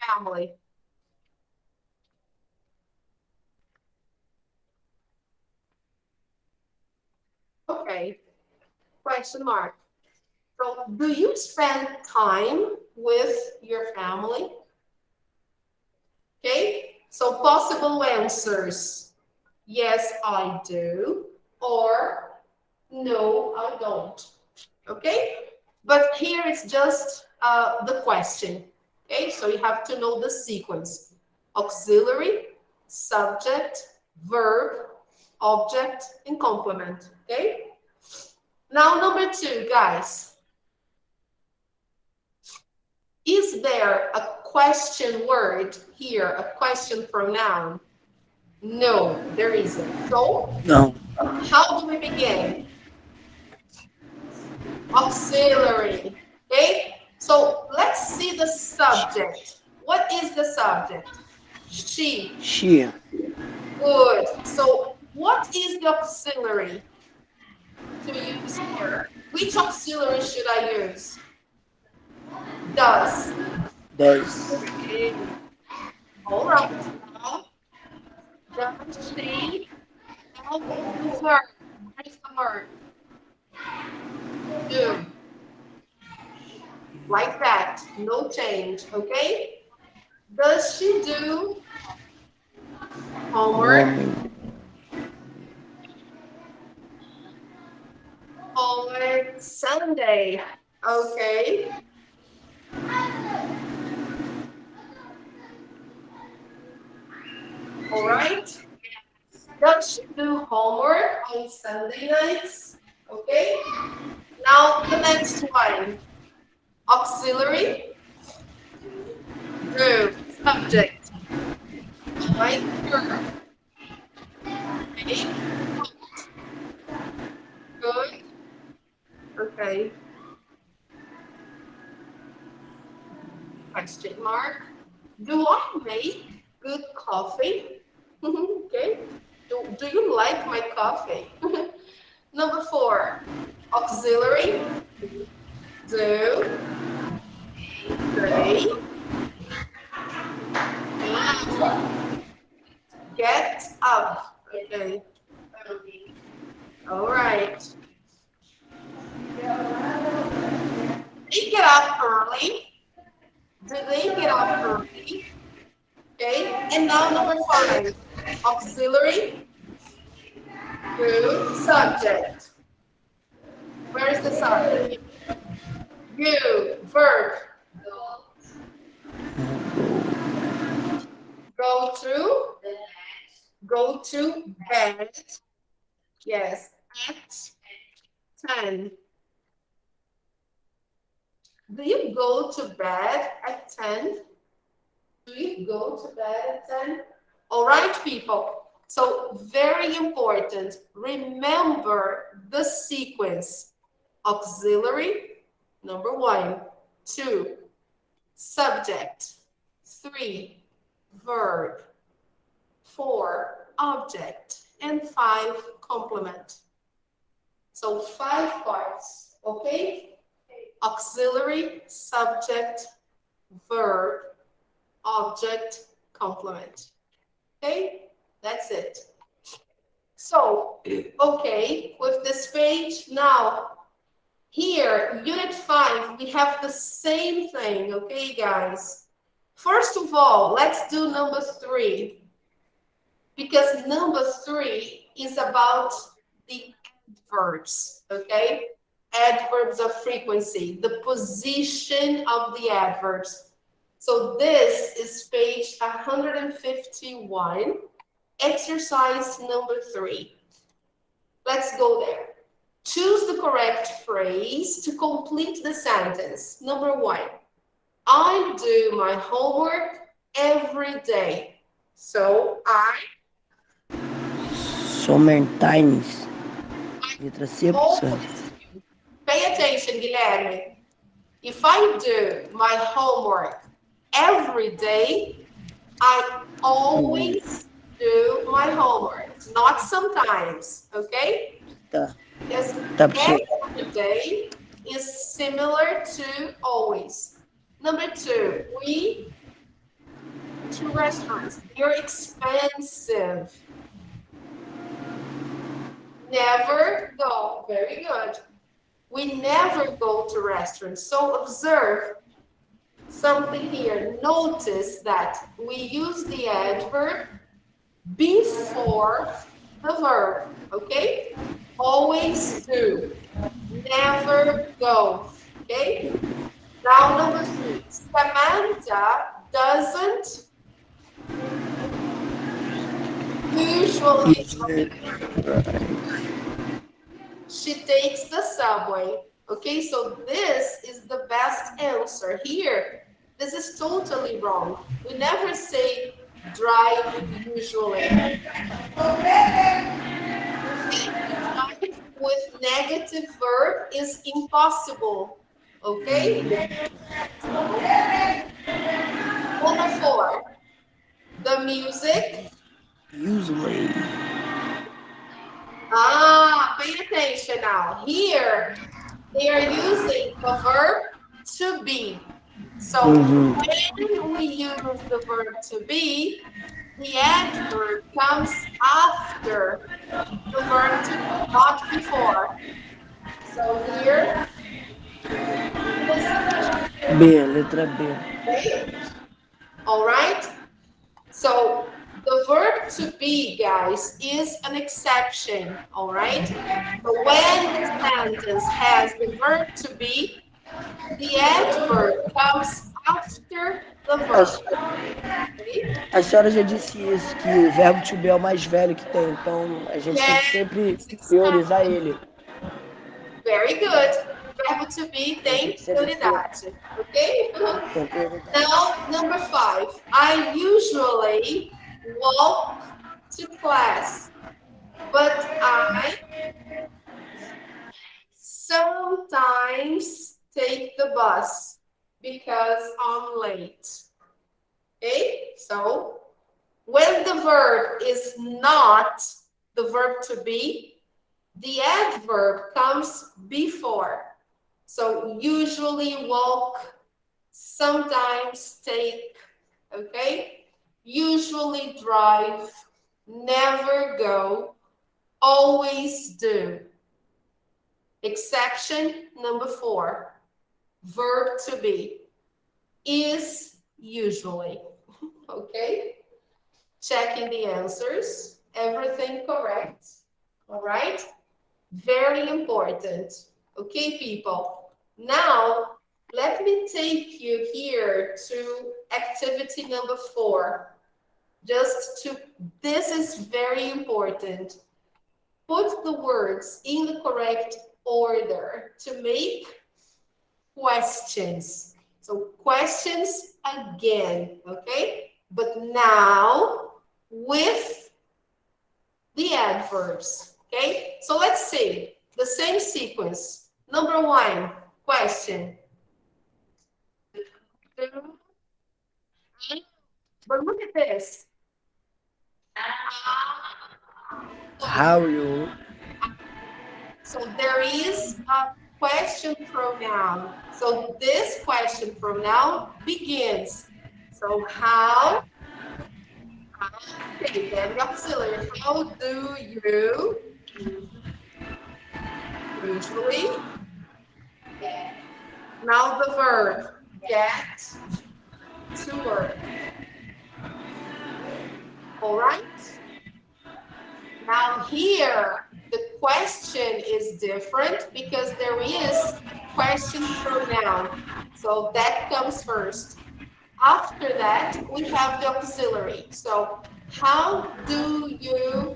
family. Okay, question mark. So, do you spend time with your family? Okay, so possible answers. Yes, I do. Or no, I don't. Okay, but here it's just the question. Okay, so you have to know the sequence. Auxiliary, subject, verb, object, and complement. Okay? Now, number 2, guys. Is there a question word here, a question pronoun? No, there isn't. So, Não. how do we begin? Auxiliary. Okay? So, let's see the subject. What is the subject? She. She. Good. So, what is the auxiliary to use here? Which auxiliary should I use? Does. Does. Okay. All right. Now, does she have the verb? What is the verb? Do. Like that. No change. Okay? Does she do homework Homem. on Sunday? Okay. All right. Don't you do homework on Sunday nights? Okay. Now the next one. Auxiliary. Do. Subject. My verb. Okay. Good. Okay. Question mark. Do I make good coffee? Okay. Do you like my coffee? Number 4. Auxiliary. Do. Say. Get up. Okay. All right. They get up early. Do they get up early? Okay. And now number 5. Auxiliary. Do. Subject. Where is the subject? You. Verb. Go to. Go to bed. Yes. At 10. Do you go to bed at 10? Do you go to bed at 10? All right, people. So very important. Remember the sequence. Auxiliary, number 1. 2, subject. 3, verb. 4, object. And 5, complement. So 5 parts, okay? Auxiliary, subject, verb, object, complement. Okay, that's it. So, okay, with this page, now, here, Unit 5, we have the same thing, okay, guys? First of all, let's do number 3. Because number 3 is about the adverbs, okay? Adverbs of frequency, the position of the adverbs. So this is page 151, exercise number 3. Let's go there. Choose the correct phrase to complete the sentence. Number 1, I do my homework every day. So I. Sometimes. Letra C, professor. Pay attention, Guilherme. If I do my homework every day, I always do my homework, not sometimes, okay? Tá. Yes, Tá, professor. every day is similar to always. Number 2, we to restaurants. They're expensive. Never go. Very good. We never go to restaurants. So observe something here. Notice that we use the adverb before the verb, okay? Always do. Never go, okay? Now number 3. Samantha doesn't usually. She takes the subway. Okay, so this is the best answer here. This is totally wrong. We never say drive usually. Drive with negative verb is impossible. Okay? Number 4. The music. Usually. Pay attention now. Here, they are using the verb to be. So when we use the verb to be, the adverb comes after the verb to be, not before. So here, B, letra B. okay. All right. So the verb to be, guys, is an exception, all right? So when the sentence has the verb to be, the adverb comes after the verb. Okay? A senhora já disse isso, que o verbo to be é o mais velho que tem, então a gente tem que sempre Yes, priorizar exactly. ele. Very good. Verbo to be Então tem tem que sempre prioridade. Ok? ter prioridade. Now, number 5. I usually walk to class, but I sometimes take the bus because I'm late. Okay? So, when the verb is not the verb to be, the adverb comes before. So, usually walk, sometimes take, okay? Usually drive, never go, always do. Exception number 4, verb to be, is usually, okay? Checking the answers, everything correct, all right? Very important, okay, people? Now, let me take you here to activity number 4. This is very important. Put the words in the correct order to make questions. So questions again, okay? But now with the adverbs, okay? So let's see the same sequence. Number 1, question. But look at this. How you? So there is a question pronoun. So this question pronoun begins. So how, okay, then the auxiliary, how do you usually, now the verb, get to work. All right? Now here, the question is different because there is question pronoun. So that comes first. After that, we have the auxiliary. So how do you,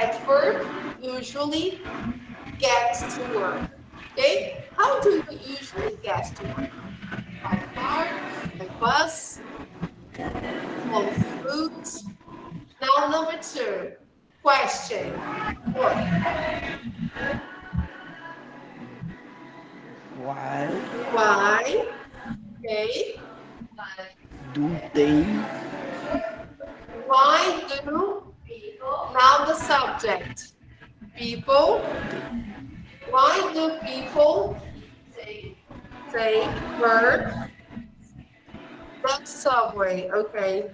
adverb, usually get to work? Okay? How do you usually get to work? By car, by bus, on foot. Now number 2, question. Look, Why okay, do they? why do, now the subject, people, why do people take verb, the subway? Okay.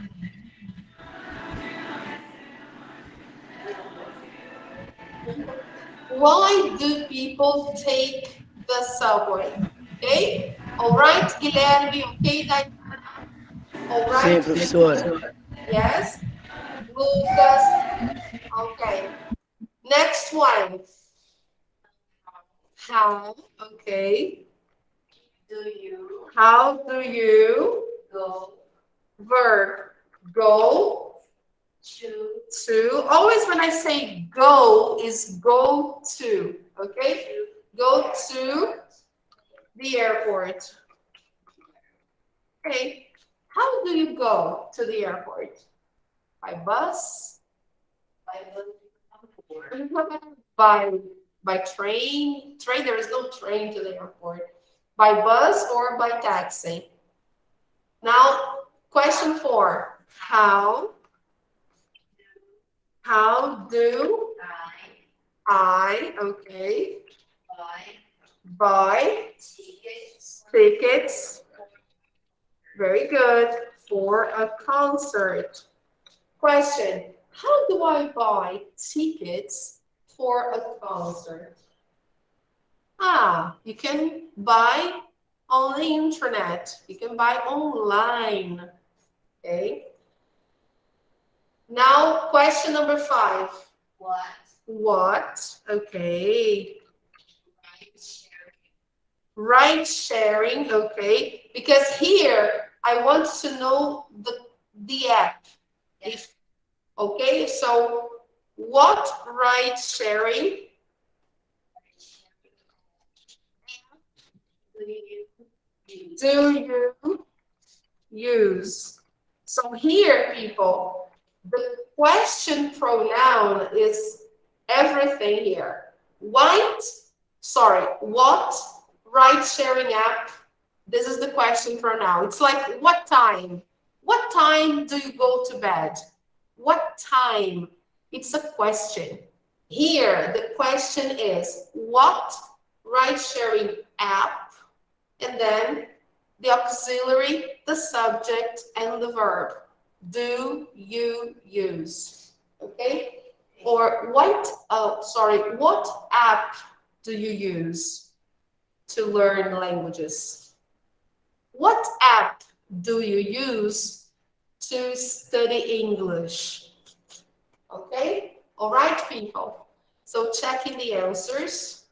Why do people take the subway? Okay? All right, Guilherme, okay, Diana? All Sim, right? professora. Yes? Lucas, okay. Next one. How, okay. How do you verb go to? Always when I say go is go to, okay? Go to the airport. Okay. How do you go to the airport? By bus? By train? Train, there is no train to the airport. By bus or by taxi? Now, question 4. How do I, okay, buy tickets? Very good. For a concert. Question. How do I buy tickets for a concert? You can buy on the internet. You can buy online. Okay. Now, question number 5. What? Okay. Ride sharing, okay. Because here, I want to know the app. If, okay, so what ride sharing do you use? So here, people, the question pronoun is everything here. What ride sharing app? This is the question pronoun. It's like what time? What time do you go to bed? What time? It's a question. Here, the question is what ride sharing app? And then the auxiliary, the subject, and the verb. Do you use? Okay? Or what app do you use to learn languages? What app do you use to study English? Okay? All right, people. So checking the answers.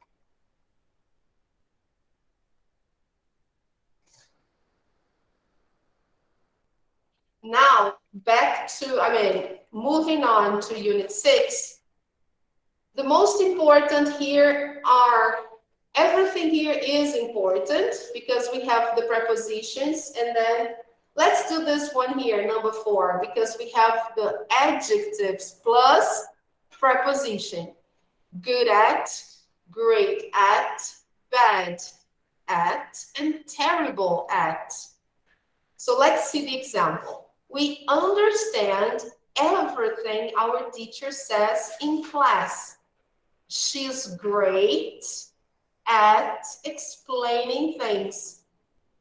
Now, moving on to Unit 6, the most important here are, everything here is important because we have the prepositions, and then let's do this one here, number 4, because we have the adjectives plus preposition. Good at, great at, bad at, and terrible at. So let's see the example. We understand everything our teacher says in class. She's great at explaining things.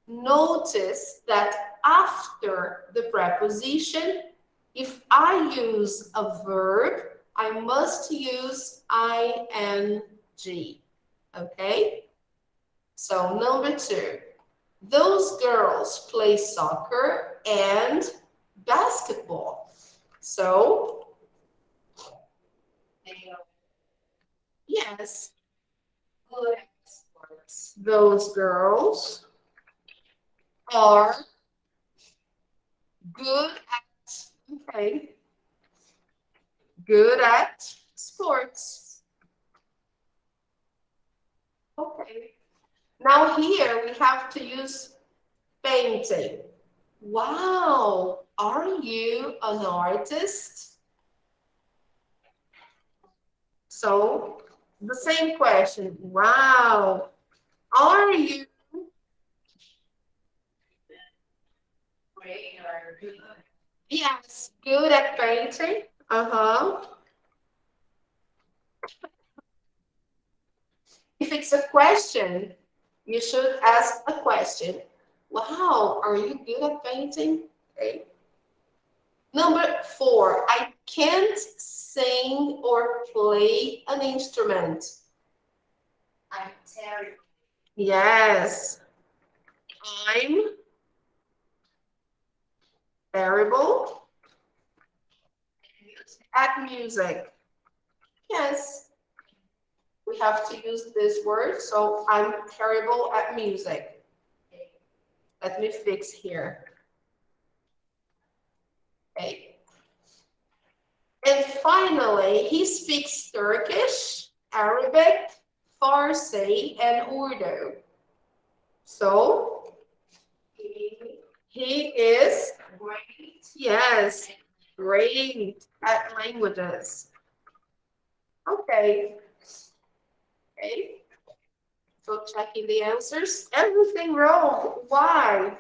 Notice that after the preposition, if I use a verb, I must use ing. Okay? So number 2, those girls play soccer and basketball. So, yes, those girls are good at sports. Okay. Now here we have to use painting. Wow, are you an artist? So the same question. Wow, are you? Yes, good at painting. If it's a question, you should ask a question. Wow, are you good at painting? Okay. Number 4, I can't sing or play an instrument. I'm terrible. Yes. I'm terrible at music. Yes. We have to use this word, so I'm terrible at music. Let me fix here. Okay. And finally, he speaks Turkish, Arabic, Farsi, and Urdu. So, he is Great. yes, great at languages. Okay. Okay. So checking the answers. Everything wrong. Why?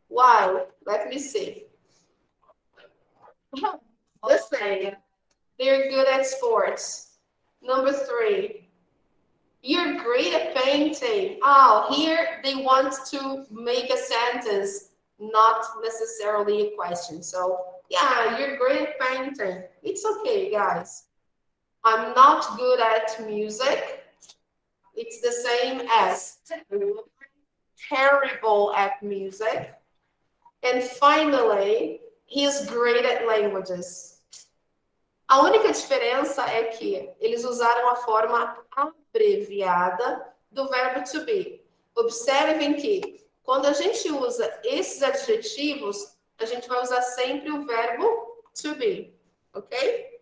Why? Let me see. Listen, they're good at sports. Number 3, you're great at painting. Oh, here they want to make a sentence, not necessarily a question. So, yeah, you're great at painting. It's okay, guys. I'm not good at music. It's the same as terrible at music. And finally, he's great at languages. A única diferença é que eles usaram a forma abreviada do verbo to be. Observem que Quando a gente usa esses adjetivos, a gente vai usar sempre o verbo to be, ok?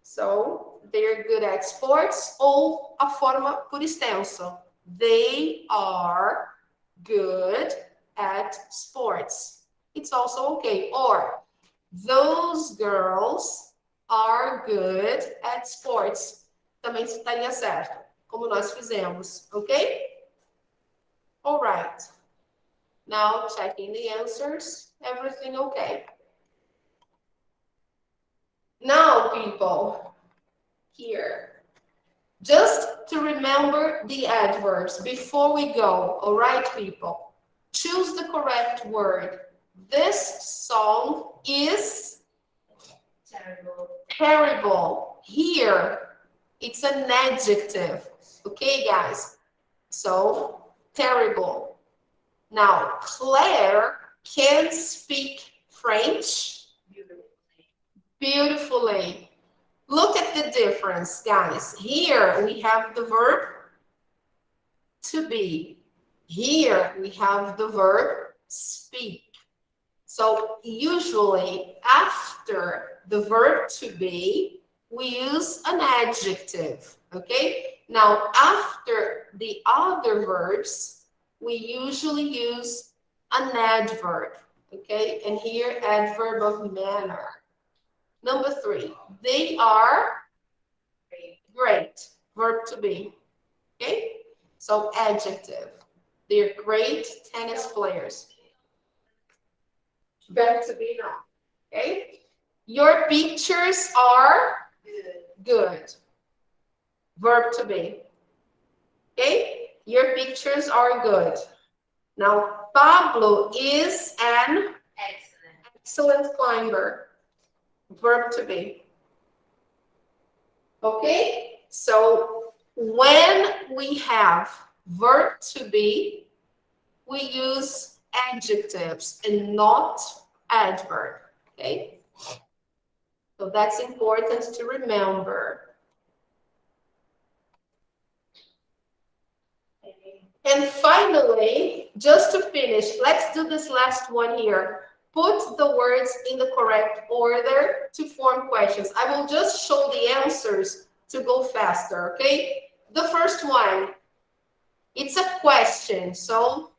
So, they're good at sports, ou a forma por extenso. They are good at sports. It's also okay. Or, those girls are good at sports. Também estaria certo, como nós fizemos, ok? All right. Now, checking the answers. Everything okay? Now, people, here, just to remember the adverbs before we go, all right, people? Choose the correct word. This song is Terrible. terrible. Here, it's an adjective. Okay, guys? So, terrible. Now, Claire can speak French beautifully. Look at the difference, guys. Here we have the verb to be. Here we have the verb speak. So usually after the verb to be, we use an adjective, okay? Now, after the other verbs, we usually use an adverb, okay? And here, adverb of manner. Number 3, they are great, verb to be, okay? So adjective, they're great tennis players. Verb to be now, okay? Your pictures are good, verb to be, okay? Your pictures are good. Now, Pablo is an excellent climber, verb to be. Okay, so when we have verb to be, we use adjectives and not adverb, okay? So that's important to remember. And finally, just to finish, let's do this last one here. Put the words in the correct order to form questions. I will just show the answers to go faster, okay? The first one, it's a question. So,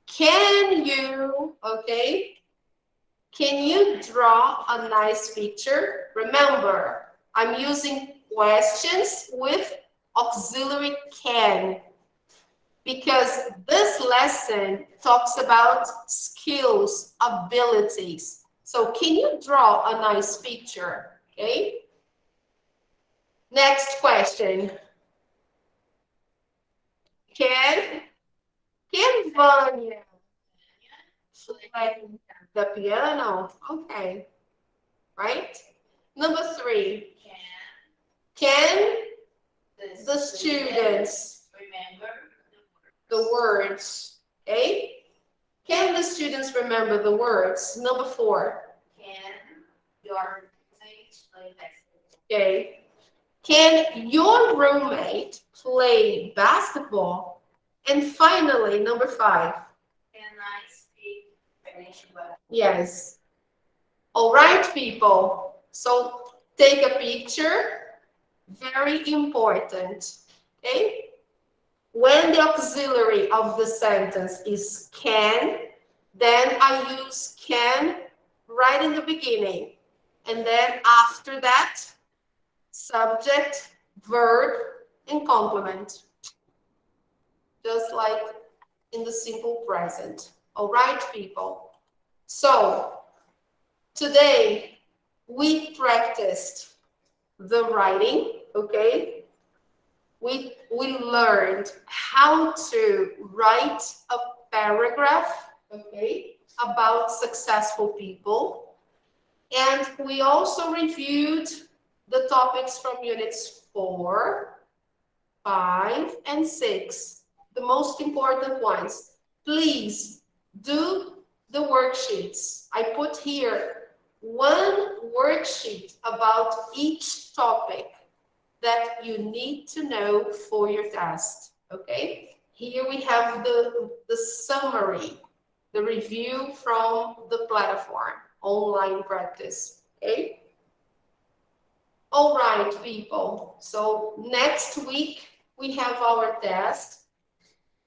can you, okay? Can you draw a nice picture? Remember, I'm using questions with auxiliary can, because this lesson talks about skills, abilities. So can you draw a nice picture? Okay. Next question. Can Vanya play the piano? Okay. Right? Number 3. Can the students remember the words? Okay. Can the students remember the words? Number 4. Can your roommate play basketball? Okay. Can your roommate play basketball? And finally, number 5. Can I speak French well? Yes. All right, people. So take a picture. Very important. Okay. When the auxiliary of the sentence is can, then I use can right in the beginning. And then after that, subject, verb, and complement. Just like in the simple present. All right, people. So today we practiced the writing, okay? We learned how to write a paragraph, okay, about successful people. And we also reviewed the topics from units 4, 5, and 6, the most important ones. Please do the worksheets. I put here one worksheet about each topic that you need to know for your test, okay? Here we have the summary, the review from the platform, online practice, okay? All right, people. So next week we have our test.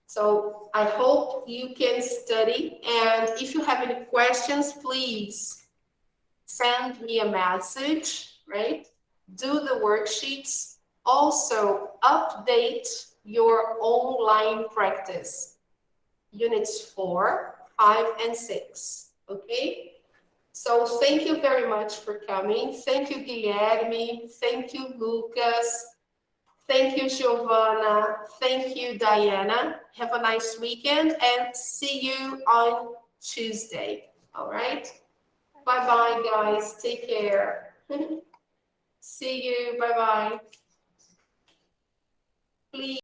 So I hope you can study, and if you have any questions, please send me a message, right? Do the worksheets. Also update your online practice, units 4, 5, and 6, okay? So thank you very much for coming. Thank you, Guilherme. Thank you, Lucas. Thank you, Giovanna. Thank you, Diana. Have a nice weekend and see you on Tuesday. All right? Bye-bye, guys. Take care. See you. Bye-bye. Please.